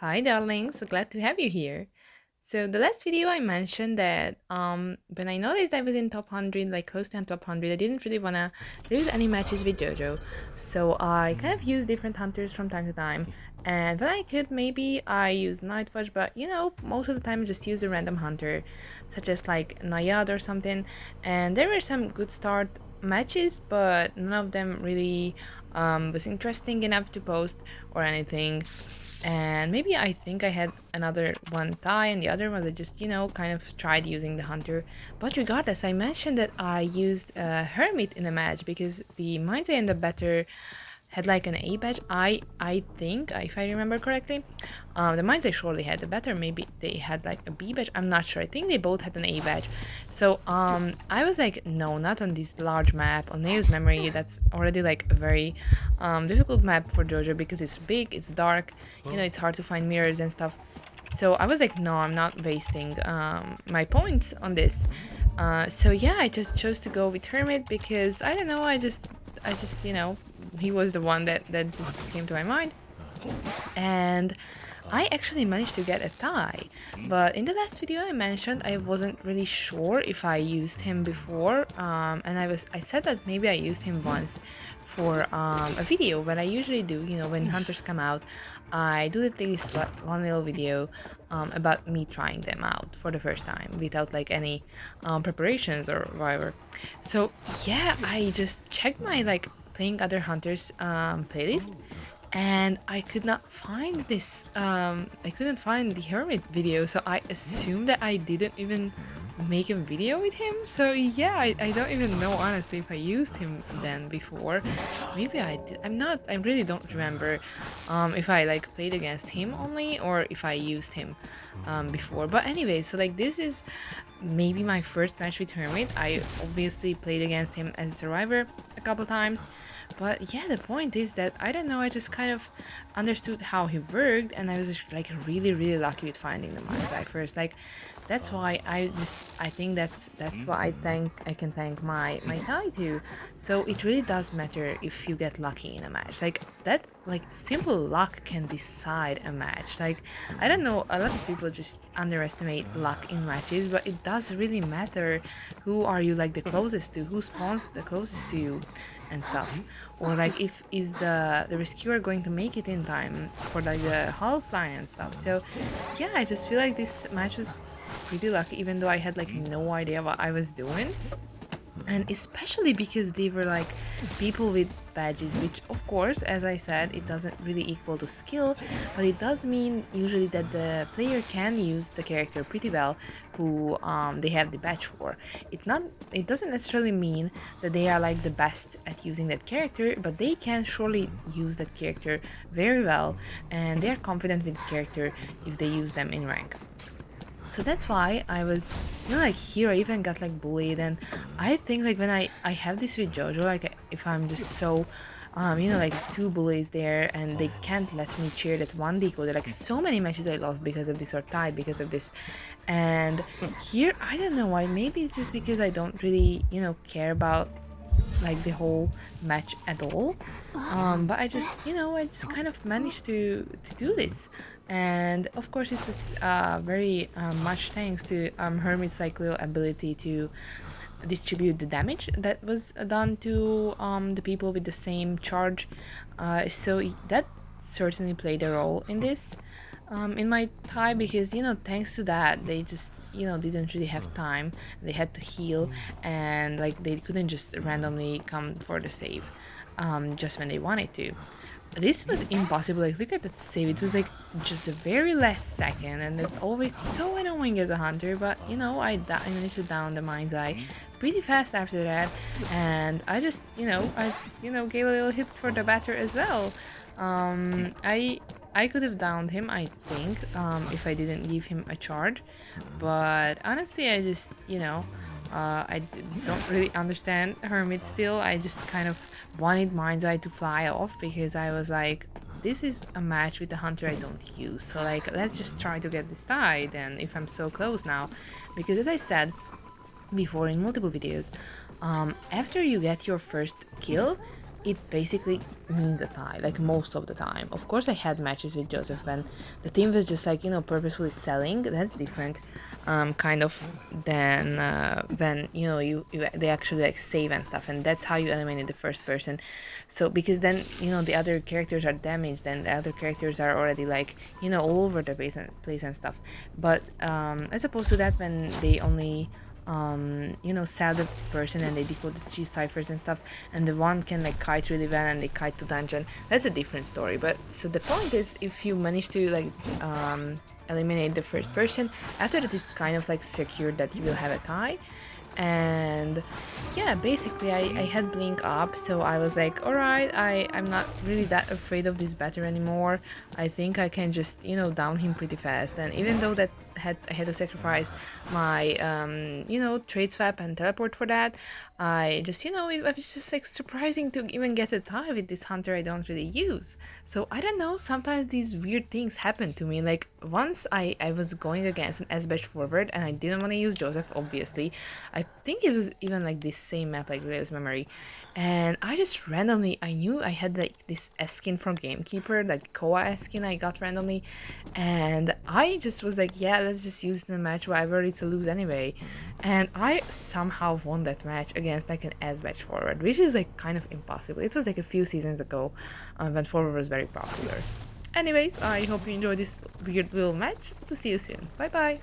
Hi darlings, so glad to have you here. So the last video I mentioned that when I noticed I was in top 100, like close to top 100, I didn't really wanna lose any matches with JoJo. So I kind of used different hunters from time to time. And when I could, maybe I used Nightwatch, but most of the time I just use a random hunter, such as like Nayad or something. And there were some good start matches, but none of them really was interesting enough to post or anything. And maybe I think I had another one tie, and the other ones I just, kind of tried using the hunter. But regardless, I mentioned that I used Hermit in a match because the mines I end up better had like an A badge. I think, if I remember correctly, the mines I surely had the better. Maybe they had like a B badge. I'm not sure. I think they both had an A badge. So I was like, no, not on this large map on Neo's memory. That's already like a very difficult map for JoJo because it's big, it's dark. It's hard to find mirrors and stuff. So I was like, no, I'm not wasting my points on this. So yeah, I just chose to go with Hermit because I don't know, I just he was the one that just came to my mind. And I actually managed to get a tie, but in the last video I mentioned I wasn't really sure if I used him before, and I said that maybe I used him once for a video, but I usually do, when hunters come out, I do at least one little video about me trying them out for the first time without like any preparations or whatever. So yeah, I just checked my like playing other hunters playlist, and I could not find this I couldn't find the Hermit video, so I assumed that I didn't even make a video with him. So yeah, I don't even know honestly if I used him then before. Maybe I did. I really don't remember if I like played against him only or if I used him before. But anyway, so like this is maybe my first match with Hermit. I obviously played against him as a survivor a couple times, but yeah, the point is that I don't know, I just kind of understood how he worked, and I was just like really, really lucky with finding the Manzai first. Like that's why I think that's why I can thank my tie to. So it really does matter if you get lucky in a match. Like that, like simple luck can decide a match. Like I don't know, a lot of people just underestimate luck in matches, but it does really matter who are you like the closest to, who spawns the closest to you and stuff, or like if is the rescuer going to make it in time for like the half line and stuff. So yeah, I just feel like this match was pretty lucky, even though I had like no idea what I was doing, and especially because they were like people with badges, which of course, as I said, it doesn't really equal to skill, but it does mean usually that the player can use the character pretty well who they have the badge for. It doesn't necessarily mean that they are like the best at using that character, but they can surely use that character very well, and they're confident with the character if they use them in rank. So that's why I was, like here I even got like bullied, and I think like when I have this with JoJo, like if I'm just so, like two bullies there and they can't let me cheer that one decoder, like so many matches I lost because of this or tied because of this. And here I don't know why, maybe it's just because I don't really, care about like the whole match at all, but I just kind of managed to do this. And of course it's just, very much thanks to Hermit's like little ability to distribute the damage that was done to the people with the same charge. So that certainly played a role in this, in my tie, because thanks to that they just didn't really have time. They had to heal, and like they couldn't just randomly come for the save just when they wanted to. This was impossible. Like look at that save, it was like just the very last second, and it's always so annoying as a hunter. But I managed to down the mind's eye pretty fast after that, and I just gave a little hit for the batter as well. I could have downed him, I think, if I didn't give him a charge. But honestly, I just, don't really understand Hermit still. I just kind of wanted Mind's Eye to fly off because I was like, this is a match with the hunter I don't use. So, like, let's just try to get this tie then if I'm so close now. Because as I said before in multiple videos, after you get your first kill, it basically means a tie, like most of the time. Of course, I had matches with Joseph when the team was just like, purposefully selling. That's different, kind of, than when, they actually like save and stuff, and that's how you eliminate the first person. So, because then, the other characters are damaged, and the other characters are already like, all over the place and stuff. But as opposed to that, when they only sell the person and they decode the three ciphers and stuff, and the one can like kite really well and they kite to dungeon. That's a different story. But so the point is, if you manage to like eliminate the first person, after that it's kind of like secured that you will have a tie. And yeah, basically I had blink up, so I was like, all right, I'm not really that afraid of this batter anymore. I think I can just down him pretty fast. And even though that I had to sacrifice my trade swap and teleport for that, I just it was just like surprising to even get a tie with this hunter I don't really use. So I don't know, sometimes these weird things happen to me. Like once I was going against an S-Batch forward and I didn't want to use Joseph, obviously. I think it was even like this same map, like Grail's Memory. And I just randomly, I knew I had like this S skin from Gamekeeper, like Koa S skin I got randomly. And I just was like, yeah, let's just use it in a match wherever it's a lose anyway. And I somehow won that match against like an S-Batch forward, which is like kind of impossible. It was like a few seasons ago when forward was very popular. Anyways, I hope you enjoyed this weird little match. To see you soon. Bye bye.